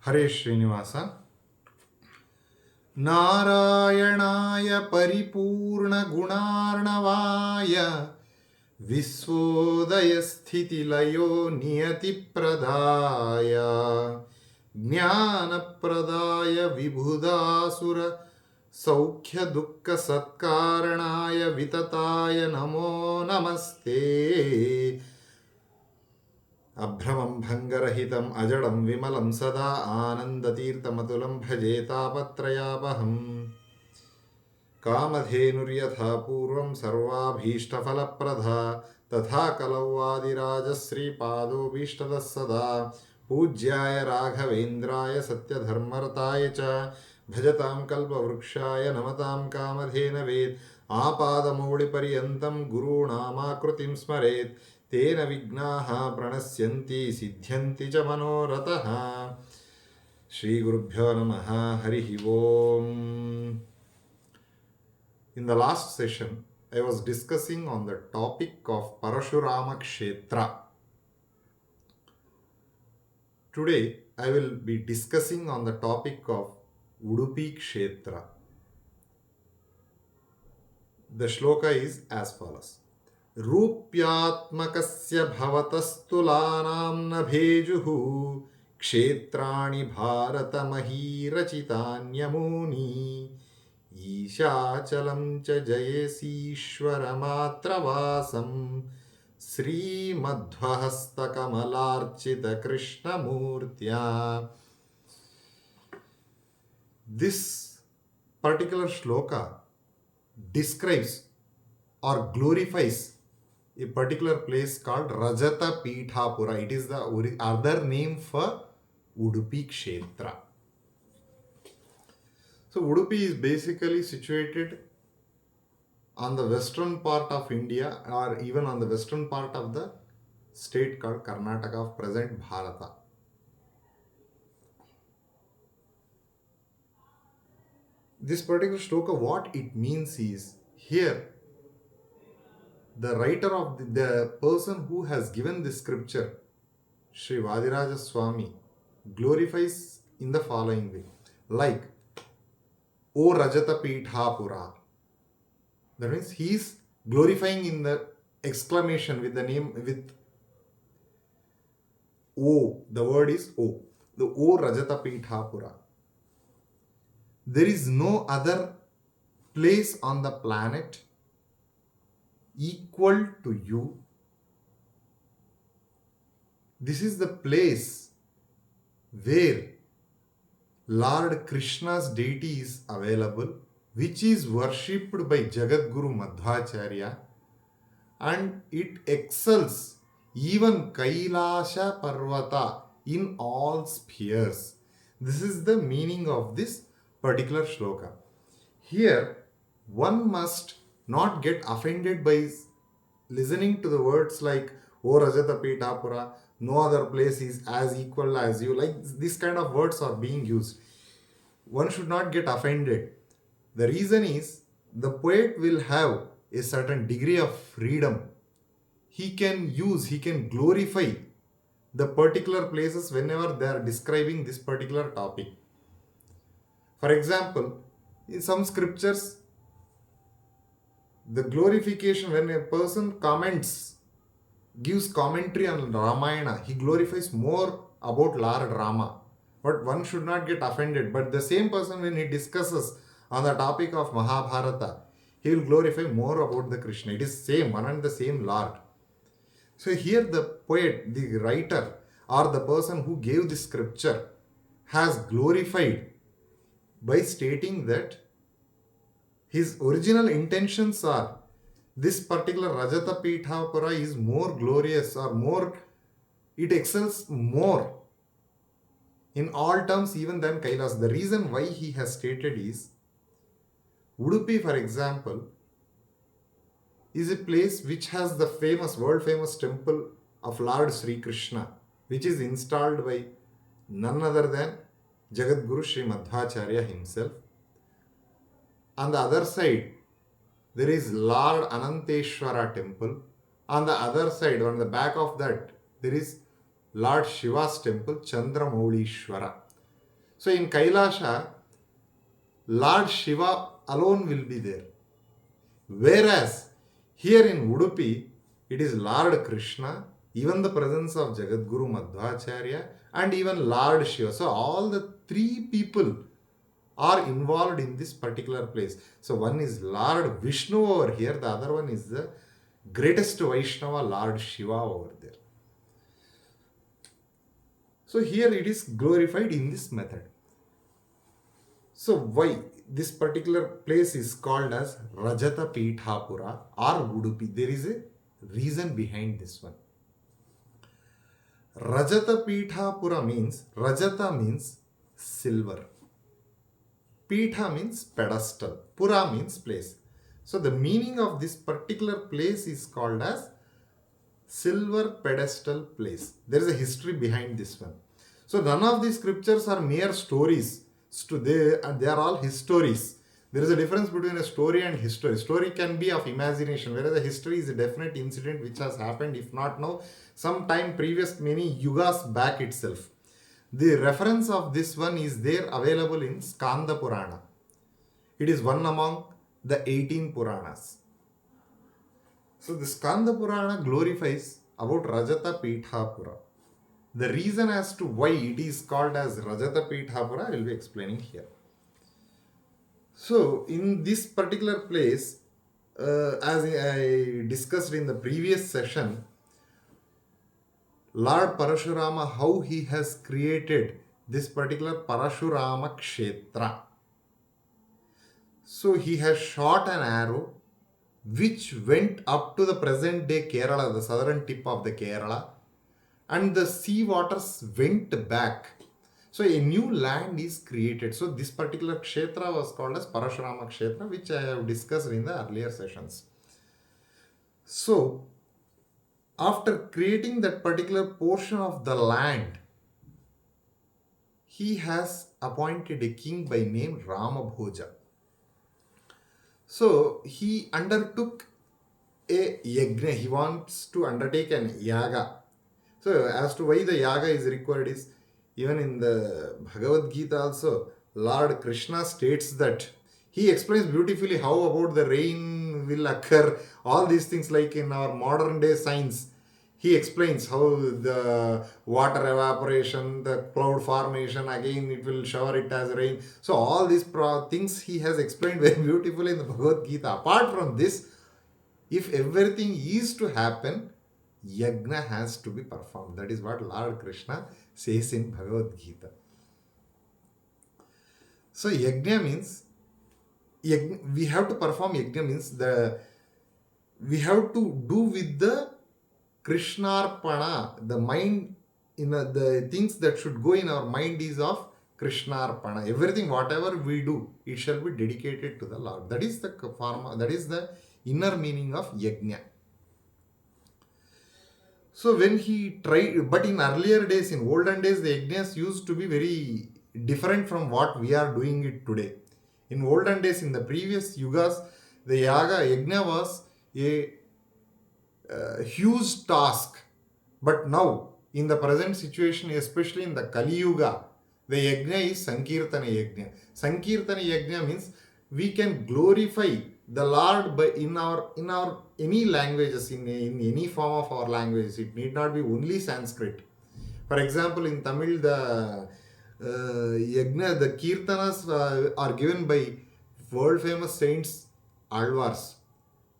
हरे श्रीनिवास. नारायणाय परिपूर्णगुणार्णवाय विश्वोदयस्थितिलयो नियतिप्रदाय ज्ञानप्रदाय विबुधासुर सौख्यदुःखसत्कारणाय वितताय नमो नमस्ते. अभ्रमं भङ्गरहितम् अजडं विमलं सदा आनन्दतीर्थमतुलं भजे तापत्रयापहम्. कामधेनुर्यथा पूर्वं सर्वाभीष्टफलप्रदा तथा कलौ वादिराजश्रीपादोऽभीष्टदः सदा. पूज्याय राघवेन्द्राय सत्यधर्मरताय च भजतां कल्पवृक्षाय नमतां कामधेनवे. आपादमौलिपर्यन्तं गुरूणामाकृतिं स्मरेत्. तेन विघ्नाः प्रणश्यन्ति सिद्ध्यन्ति च मनोरथः. श्रीगुरुभ्यो नमः. हरिः ओम्. In the last session, I was discussing on the topic of Parashurama kshetra. Today, I will be discussing on the topic of Udupi kshetra. The shloka is as follows. रूप्यात्मकस्य भवतस्तुलानां न भेजुः क्षेत्राणि भारतमहीरचितान्यमूनि ईशाचलं च जयसीश्वरमात्रवासं श्रीमध्वहस्तकमलार्चितकृष्णमूर्त्या. This particular shloka describes or glorifies a particular place called Rajata Peethapura. It is the other name for Udupi kshetra. So Udupi is basically situated on the western part of India, or even on the western part of the state called Karnataka of present Bharata. This particular shloka, what it means is, here the writer of the person who has given this scripture, Sri Vadiraja Swami, glorifies in the following way. Like, O Rajata Peethapura. That means he is glorifying in the exclamation with the name, with O. The word is O. The O Rajata Peethapura. There is no other place on the planet equal to you. This is the place where Lord Krishna's deity is available, which is worshipped by Jagadguru Madhvacharya, and it excels even Kailasha Parvata in all spheres. This is the meaning of this particular shloka. Here, one must not get offended by listening to the words like O Rajata Peethapura, no other place is as equal as you. Like this kind of words are being used. One should not get offended. The reason is, the poet will have a certain degree of freedom. He can glorify the particular places whenever they are describing this particular topic. For example, in some scriptures, the glorification, when a person gives commentary on Ramayana, he glorifies more about Lord Rama. But one should not get offended. But the same person, when he discusses on the topic of Mahabharata, he will glorify more about the Krishna. It is same, one and the same Lord. So here the poet, the writer, or the person who gave the scripture has glorified by stating that his original intentions are, this particular Rajata Peethapura is more glorious, or more, it excels more in all terms even than Kailas. The reason why he has stated is, Udupi, for example, is a place which has the world famous temple of Lord Sri Krishna, which is installed by none other than Jagadguru Sri Madhvacharya himself. On the other side, there is Lord Ananteshwara temple. On the other side, on the back of that, there is Lord Shiva's temple, Chandramaulishwara. So in Kailasha, Lord Shiva alone will be there. Whereas here in Udupi, it is Lord Krishna, even the presence of Jagadguru Madhvacharya, and even Lord Shiva. So all the three people are involved in this particular place. So one is Lord Vishnu over here, the other one is the greatest Vaishnava, Lord Shiva over there. So here it is glorified in this method. So why this particular place is called as Rajata Peethapura or Udupi? There is a reason behind this one. Rajata Peethapura means, Rajata means silver. Peetha means pedestal. Pura means place. So the meaning of this particular place is called as silver pedestal place. There is a history behind this one. So none of these scriptures are mere stories. They are all histories. There is a difference between a story and history. Story can be of imagination, whereas a history is a definite incident which has happened, if not now, sometime previous, many yugas back itself. The reference of this one is there available in Skanda Purana. It is one among the 18 Puranas. So the Skanda Purana glorifies about Rajata Peethapura. The reason as to why it is called as Rajata Peethapura I will be explaining here. So in this particular place, as I discussed in the previous session, Lord Parashurama, how he has created this particular Parashurama kshetra. So he has shot an arrow which went up to the present day Kerala, the southern tip of the Kerala, and the sea waters went back. So a new land is created. So this particular kshetra was called as Parashurama kshetra, which I have discussed in the earlier sessions. So after creating that particular portion of the land, he has appointed a king by name Ramabhoja. So he undertook a yajna. He wants to undertake an yaga. So as to why the yaga is required is, even in the Bhagavad Gita also, Lord Krishna states that he explains beautifully how about the rain will occur, all these things like in our modern day science. He explains how the water evaporation, the cloud formation, again it will shower it as rain. So all these things he has explained very beautifully in the Bhagavad Gita. Apart from this, if everything is to happen, yajna has to be performed. That is what Lord Krishna says in Bhagavad Gita. So yajna means, we have to perform yajna means we have to do with the Krishnarpana. The mind, the things that should go in our mind is of Krishnarpana. Everything, whatever we do, it shall be dedicated to the Lord. That is the inner meaning of yajna. So when he tried, but in earlier days, in olden days, the yajnas used to be very different from what we are doing it today. In olden days, in the previous yugas, the yajna was a huge task. But now, in the present situation, especially in the Kali Yuga, the yajna is Sankirtana yajna. Sankirtana yajna means we can glorify the Lord by in our any languages, in any form of our languages. It need not be only Sanskrit. For example, in Tamil, the yajna, the kirtanas are given by world famous saints Alvars.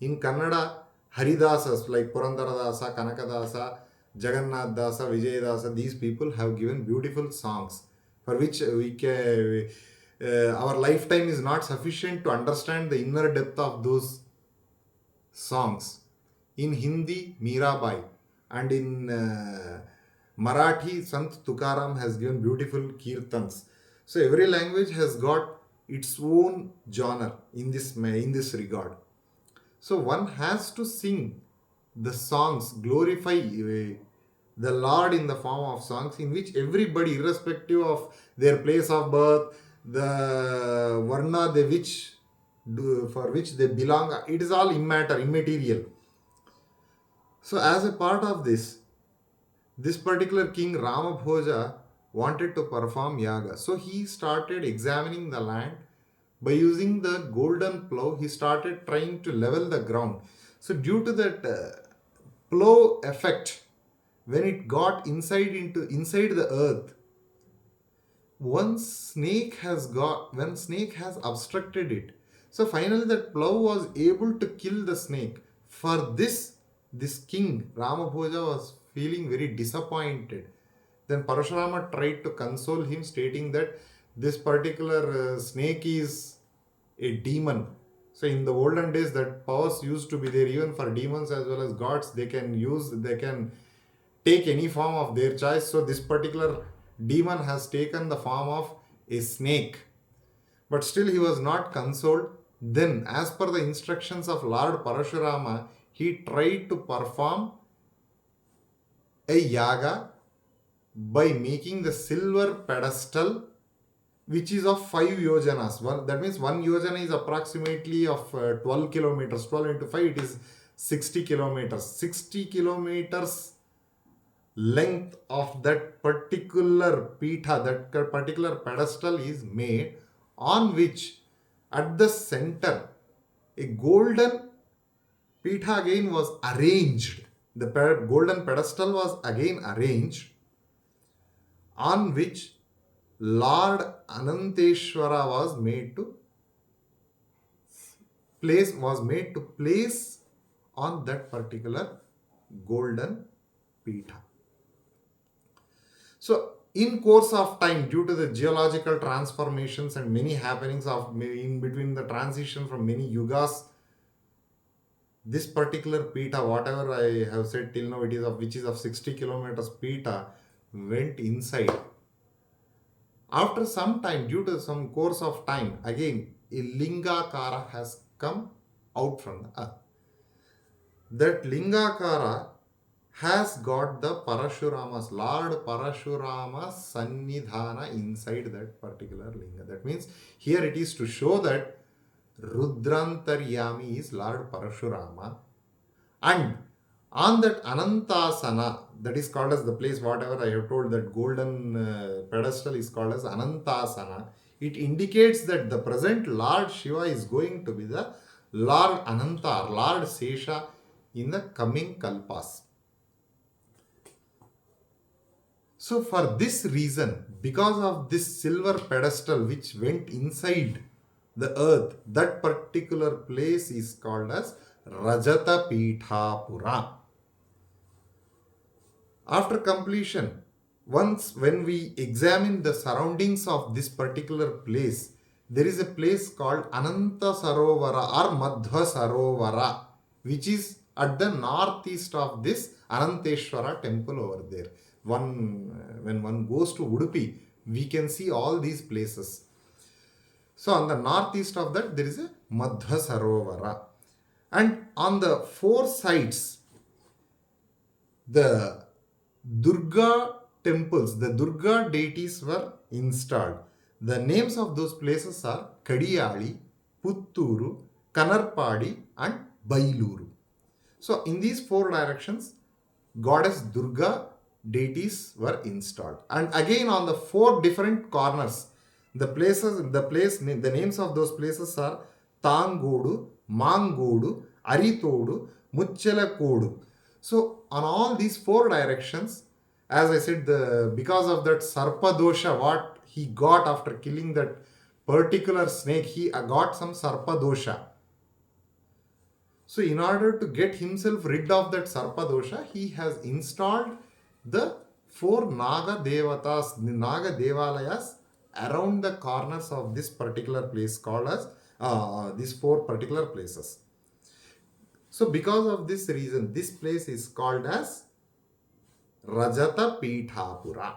In Kannada, Haridasas like Purandaradasa, Kanakadasa, Jagannath Dasa, Vijayadasa, these people have given beautiful songs for which our lifetime is not sufficient to understand the inner depth of those songs. In Hindi, Mirabai, and in Marathi, Sant Tukaram has given beautiful kirtans. So every language has got its own genre in this regard. So one has to sing the songs, glorify the Lord in the form of songs in which everybody, irrespective of their place of birth, the varna for which they belong, it is all immaterial. So as a part of this particular king Ramabhoja wanted to perform yaga. So he started examining the land. By using the golden plow, he started trying to level the ground. So due to that plow effect, when it got inside the earth, when snake has obstructed it, so finally that plow was able to kill the snake. For this king Ramabhoja was feeling very disappointed. Then Parashurama tried to console him, stating that this particular snake is a demon. So in the olden days, that powers used to be there even for demons as well as gods. They can take any form of their choice. So this particular demon has taken the form of a snake. But still he was not consoled. Then, as per the instructions of Lord Parashurama, he tried to perform a yaga by making the silver pedestal, which is of 5 yojanas. That means 1 yojana is approximately of 12 kilometers. 12 into 5, it is 60 kilometers. 60 kilometers length of that particular pitha, that particular pedestal is made, on which at the center a golden pitha again was arranged. The golden pedestal was again arranged, on which Lord Ananteshwara was made to place on that particular golden pitha. So in course of time, due to the geological transformations and many happenings of in between the transition from many yugas, this particular pitha, whatever I have said till now, which is of 60 kilometers pitha, went inside. After some time, due to some course of time, again a lingakara has come out from the earth. That lingakara has got the Parashurama's, Lord Parashurama's Sannidhana inside that particular linga. That means here it is to show that Rudrantaryami is Lord Parashurama, and on that Anantasana, that is called as the place, whatever I have told, that golden pedestal is called as Anantasana. It indicates that the present Lord Shiva is going to be the Lord Ananta, Lord Sesha in the coming Kalpas. So for this reason, because of this silver pedestal which went inside the earth, that particular place is called as Rajata Pithapura. After completion, once when we examine the surroundings of this particular place, there is a place called Ananta Sarovara or Madhva Sarovara, which is at the northeast of this Ananteshwara temple over there. When one goes to Udupi, we can see all these places. So on the northeast of that, there is a Madhva Sarovara. And on the 4 sides, the Durga temples, the Durga deities were installed. The names of those places are Kadiyali, Putturu, Kanarpadi and Bailuru. So in these 4 directions, goddess Durga deities were installed. And again on the 4 different corners, the names of those places are Tangodu, Mangodu, Aritodu, Muchelakodu. So on all these 4 directions, as I said, because of that Sarpa dosha, what he got after killing that particular snake, he got some Sarpa dosha. So in order to get himself rid of that Sarpa dosha, he has installed the 4 Naga Devatas, the Naga Devalayas around the corners of this particular place, called as these 4 particular places. So because of this reason, this place is called as Rajata Pithapura.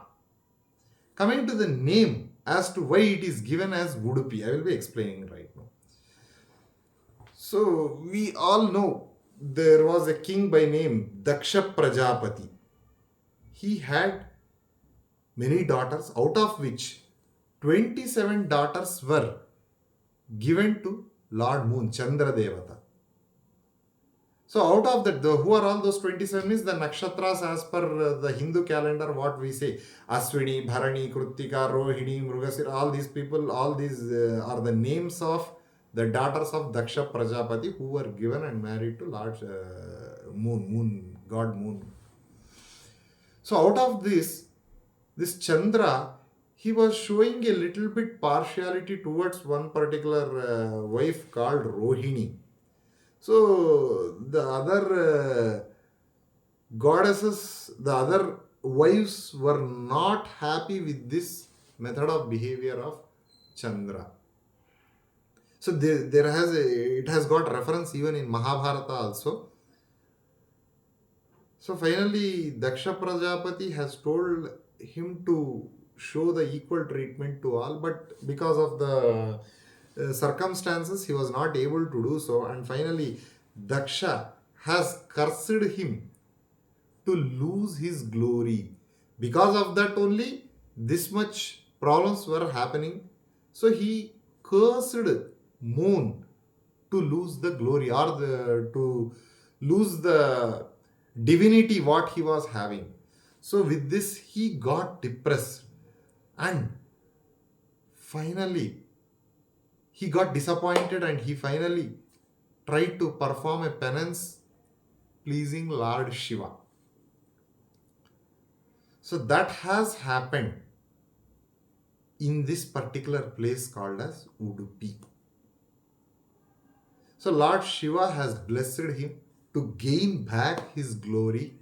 Coming to the name as to why it is given as Udupi, I will be explaining right now. So we all know there was a king by name Daksha Prajapati. He had many daughters, out of which 27 daughters were given to Lord Moon, Chandra Devata. So out of that, who are all those 27 is the nakshatras as per the Hindu calendar, what we say. Aswini, Bharani, Krutika, Rohini, Mrugasira, all these people, all these are the names of the daughters of Daksha Prajapati who were given and married to Lord God Moon. So out of this Chandra, he was showing a little bit partiality towards one particular wife called Rohini. So the other goddesses, the other wives were not happy with this method of behavior of Chandra. So it has got reference even in Mahabharata also. So finally, Daksha Prajapati has told him to show the equal treatment to all, but because of the circumstances, he was not able to do so. And finally, Daksha has cursed him to lose his glory. Because of that only, this much problems were happening. So he cursed moon to lose the glory, or to lose the divinity what he was having. So with this he got depressed, and finally he got disappointed, and he finally tried to perform a penance pleasing Lord Shiva. So that has happened in this particular place called as Udupi. So Lord Shiva has blessed him to gain back his glory,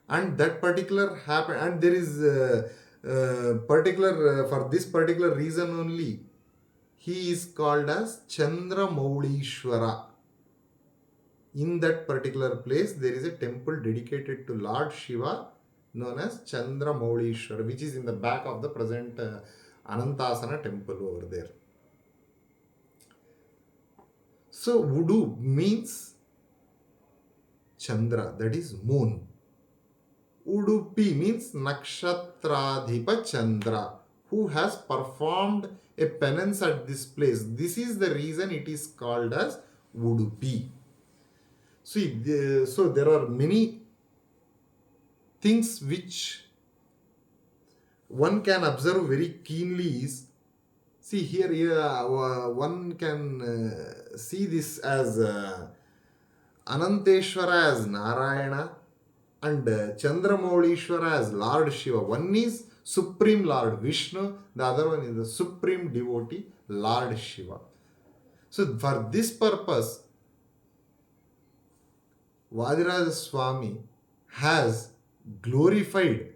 and that particular happen, and there is particular for this particular reason only he is called as Chandra Maulishwara. In that particular place there is a temple dedicated to Lord Shiva known as Chandra Maulishwara, which is in the back of the present Anantasana temple over there. So Udu means Chandra, that is moon. Udupi means Nakshatradhipa Chandra, who has performed a penance at this place. This is the reason it is called as Udupi. See, so there are many things which one can observe very keenly is, see here, one can see this as Ananteshwara as Narayana, and Chandramaulishwara as Lord Shiva. One is Supreme Lord Vishnu, the other one is the Supreme Devotee Lord Shiva. So for this purpose, Vadiraja Swami has glorified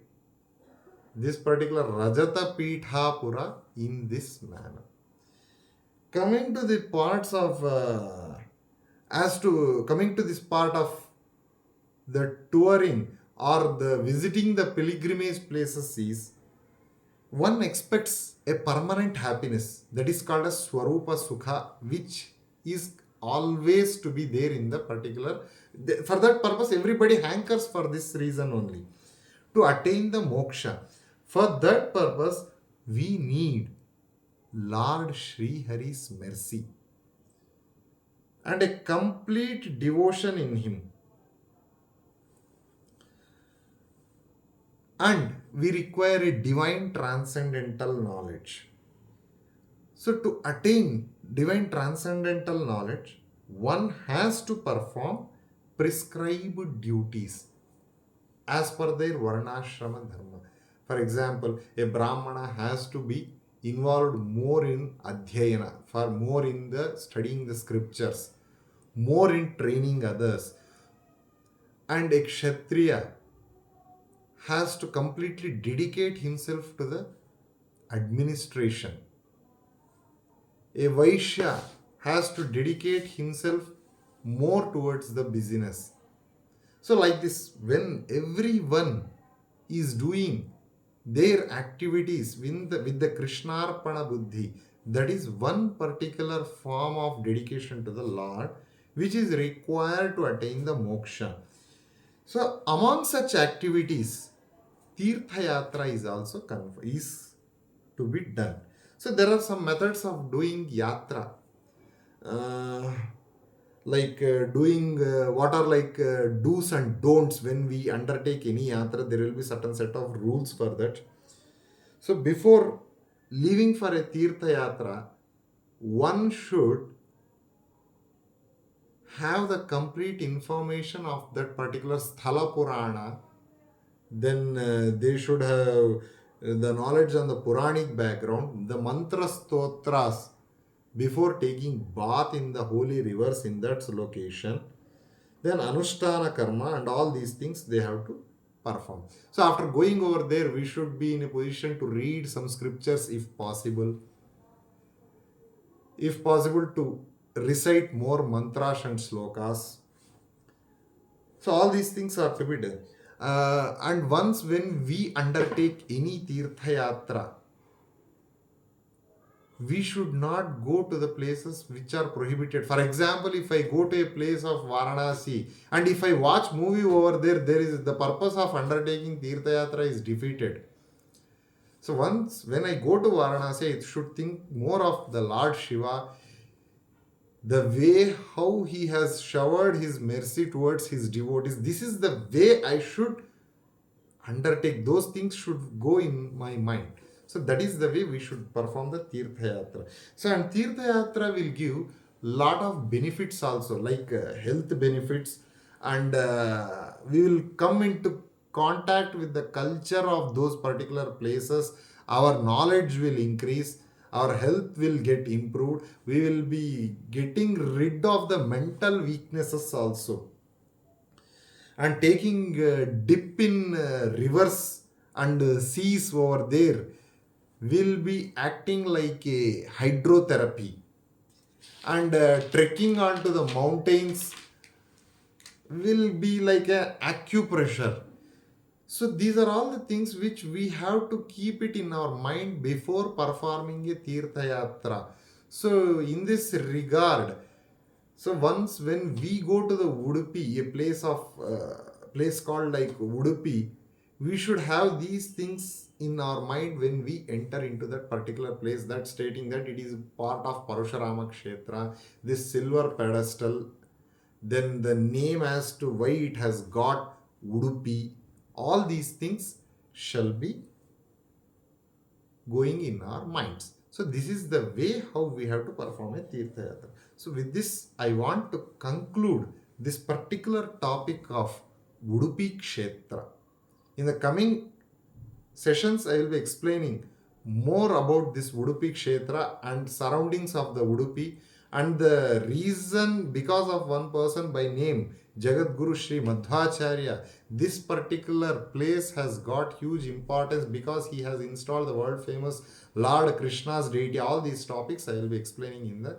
this particular Rajata Pithapura in this manner. Coming to the parts of coming to this part of the touring or the visiting the pilgrimage places is, one expects a permanent happiness that is called as Swarupa Sukha, which is always to be there in the particular. For that purpose, everybody hankers for this reason only, to attain the moksha. For that purpose, we need Lord Sri Hari's mercy and a complete devotion in him. And we require a divine transcendental knowledge. So, to attain divine transcendental knowledge, one has to perform prescribed duties as per their Varnashrama Dharma. For example, a Brahmana has to be involved more in Adhyayana, for more in the studying the scriptures, more in training others. And a Kshatriya has to completely dedicate himself to the administration. A Vaishya has to dedicate himself more towards the business. So, like this, when everyone is doing their activities with the Krishnarpana Buddhi, that is one particular form of dedication to the Lord which is required to attain the moksha. So, among such activities, Teertha Yatra is also is to be done. So there are some methods of doing yatra. Uh, like doing what are like do's and don'ts when we undertake any yatra. There will be certain set of rules for that. So before leaving for a Teertha Yatra, one should have the complete information of that particular Sthala Purana. Then they should have the knowledge on the Puranic background, the mantra stotras before taking bath in the holy rivers in that location. Then Anushtana Karma and all these things they have to perform. So after going over there, we should be in a position to read some scriptures if possible. If possible, to recite more mantras and slokas. So all these things are to be done. And once when we undertake any Tirtha Yatra, we should not go to the places which are prohibited. For example, if I go to a place of Varanasi and if I watch movie over there, there is the purpose of undertaking Tirtha Yatra is defeated. So once when I go to Varanasi, I should think more of the Lord Shiva, the way how he has showered his mercy towards his devotees. This is the way I should undertake. Those things should go in my mind. So that is the way we should perform the Tirtha Yatra. So and Tirtha Yatra will give lot of benefits also, like health benefits, and we will come into contact with the culture of those particular places. Our knowledge will increase, our health will get improved, we will be getting rid of the mental weaknesses also, and taking dip in rivers and seas over there will be acting like a hydrotherapy, and trekking onto the mountains will be like a acupressure. So these are all the things which we have to keep it in our mind before performing a Tirtha Yatra. So in this regard, so once when we go to the Udupi, a place called like Udupi, we should have these things in our mind when we enter into that particular place. That stating that it is part of Parashurama Kshetra, this silver pedestal, then the name as to why it has got Udupi. All these things shall be going in our minds. So this is the way how we have to perform a Tirtha Yatra. So with this, I want to conclude this particular topic of Udupi Kshetra. In the coming sessions, I will be explaining more about this Udupi Kshetra and surroundings of the Udupi, and the reason because of one person by name Jagadguru Sri Madhvacharya, this particular place has got huge importance because he has installed the world famous Lord Krishna's deity. All these topics I will be explaining in the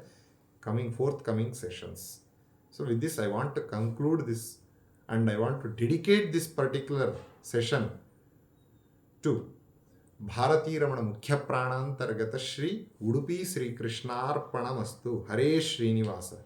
forthcoming sessions. So with this, I want to conclude this, and I want to dedicate this particular session to Bharati Ramana Mukhya Prananthargata Shri Udupi Sri Krishnarpanamastu. Hare Srinivasa.